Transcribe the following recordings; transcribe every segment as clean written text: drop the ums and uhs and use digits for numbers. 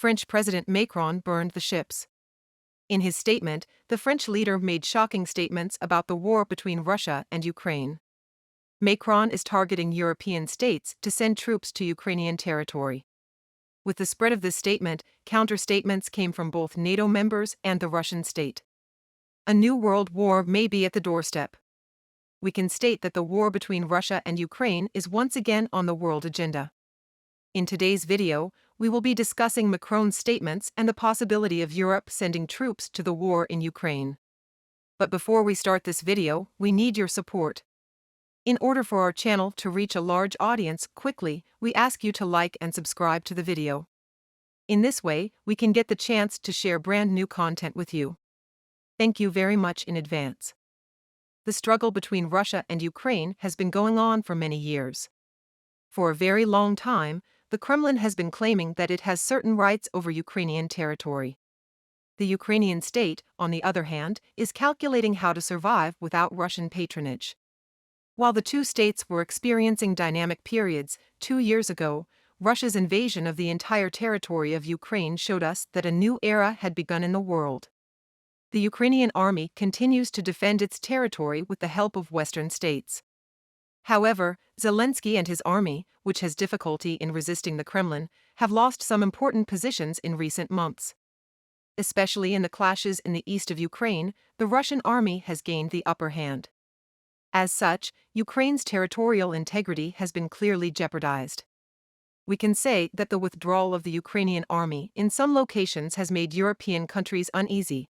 French President Macron burned the ships. In his statement, the French leader made shocking statements about the war between Russia and Ukraine. Macron is targeting European states to send troops to Ukrainian territory. With the spread of this statement, counter-statements came from both NATO members and the Russian state. A new world war may be at the doorstep. We can state that the war between Russia and Ukraine is once again on the world agenda. In today's video, we will be discussing Macron's statements and the possibility of Europe sending troops to the war in Ukraine. But before we start this video, we need your support. In order for our channel to reach a large audience quickly, we ask you to like and subscribe to the video. In this way, we can get the chance to share brand new content with you. Thank you very much in advance. The struggle between Russia and Ukraine has been going on for many years. For a very long time, the Kremlin has been claiming that it has certain rights over Ukrainian territory. The Ukrainian state, on the other hand, is calculating how to survive without Russian patronage. While the two states were experiencing dynamic periods, 2 years ago, Russia's invasion of the entire territory of Ukraine showed us that a new era had begun in the world. The Ukrainian army continues to defend its territory with the help of Western states. However, Zelensky and his army, which has difficulty in resisting the Kremlin, have lost some important positions in recent months. Especially in the clashes in the east of Ukraine, the Russian army has gained the upper hand. As such, Ukraine's territorial integrity has been clearly jeopardized. We can say that the withdrawal of the Ukrainian army in some locations has made European countries uneasy.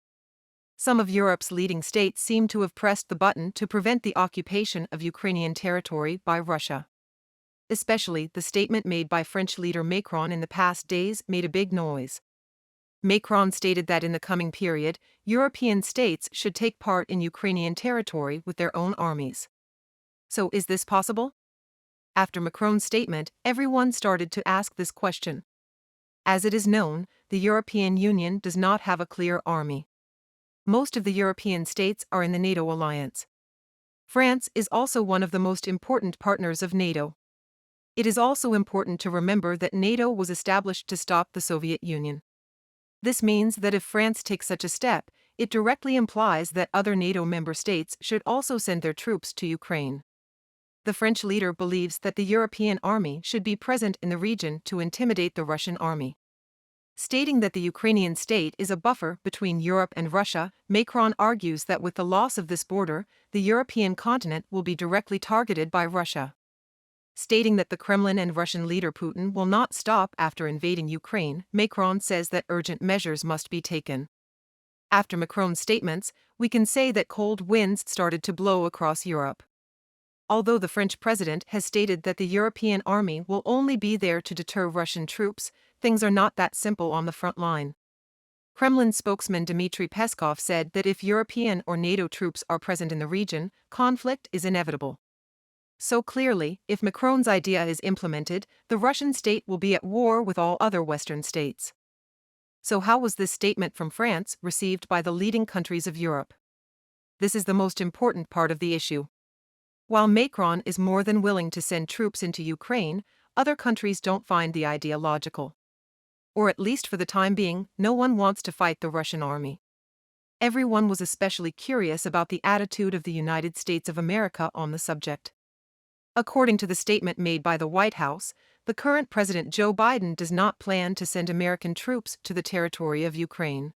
Some of Europe's leading states seem to have pressed the button to prevent the occupation of Ukrainian territory by Russia. Especially the statement made by French leader Macron in the past days made a big noise. Macron stated that in the coming period, European states should take part in Ukrainian territory with their own armies. So is this possible? After Macron's statement, everyone started to ask this question. As it is known, the European Union does not have a clear army. Most of the European states are in the NATO alliance. France is also one of the most important partners of NATO. It is also important to remember that NATO was established to stop the Soviet Union. This means that if France takes such a step, it directly implies that other NATO member states should also send their troops to Ukraine. The French leader believes that the European army should be present in the region to intimidate the Russian army. Stating that the Ukrainian state is a buffer between Europe and Russia, Macron argues that with the loss of this border, the European continent will be directly targeted by Russia. Stating that the Kremlin and Russian leader Putin will not stop after invading Ukraine, Macron says that urgent measures must be taken. After Macron's statements, we can say that cold winds started to blow across Europe. Although the French president has stated that the European army will only be there to deter Russian troops, things are not that simple on the front line. Kremlin spokesman Dmitry Peskov said that if European or NATO troops are present in the region, conflict is inevitable. So clearly, if Macron's idea is implemented, the Russian state will be at war with all other Western states. So how was this statement from France received by the leading countries of Europe? This is the most important part of the issue. While Macron is more than willing to send troops into Ukraine, other countries don't find the idea logical. Or at least for the time being, no one wants to fight the Russian army. Everyone was especially curious about the attitude of the United States of America on the subject. According to the statement made by the White House, the current President Joe Biden does not plan to send American troops to the territory of Ukraine.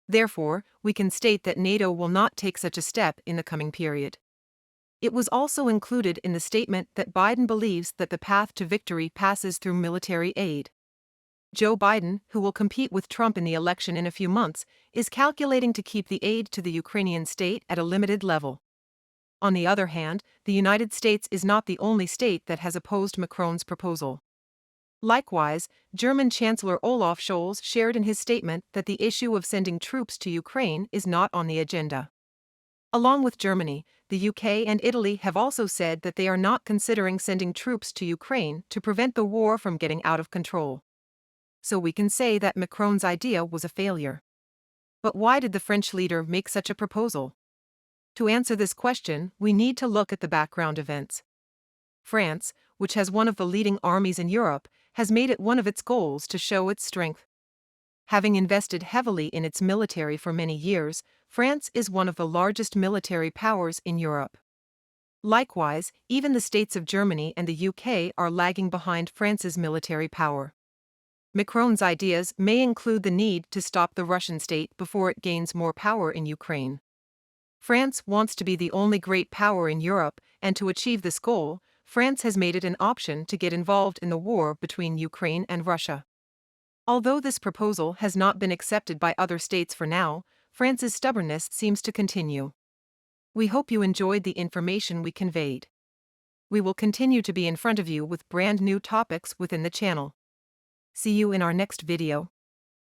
Therefore, we can state that NATO will not take such a step in the coming period. It was also included in the statement that Biden believes that the path to victory passes through military aid. Joe Biden, who will compete with Trump in the election in a few months, is calculating to keep the aid to the Ukrainian state at a limited level. On the other hand, the United States is not the only state that has opposed Macron's proposal. Likewise, German Chancellor Olaf Scholz shared in his statement that the issue of sending troops to Ukraine is not on the agenda. Along with Germany, the UK and Italy have also said that they are not considering sending troops to Ukraine to prevent the war from getting out of control. So we can say that Macron's idea was a failure. But why did the French leader make such a proposal? To answer this question, we need to look at the background events. France, which has one of the leading armies in Europe, has made it one of its goals to show its strength. Having invested heavily in its military for many years, France is one of the largest military powers in Europe. Likewise, even the states of Germany and the UK are lagging behind France's military power. Macron's ideas may include the need to stop the Russian state before it gains more power in Ukraine. France wants to be the only great power in Europe, and to achieve this goal, France has made it an option to get involved in the war between Ukraine and Russia. Although this proposal has not been accepted by other states for now, France's stubbornness seems to continue. We hope you enjoyed the information we conveyed. We will continue to be in front of you with brand new topics within the channel. See you in our next video.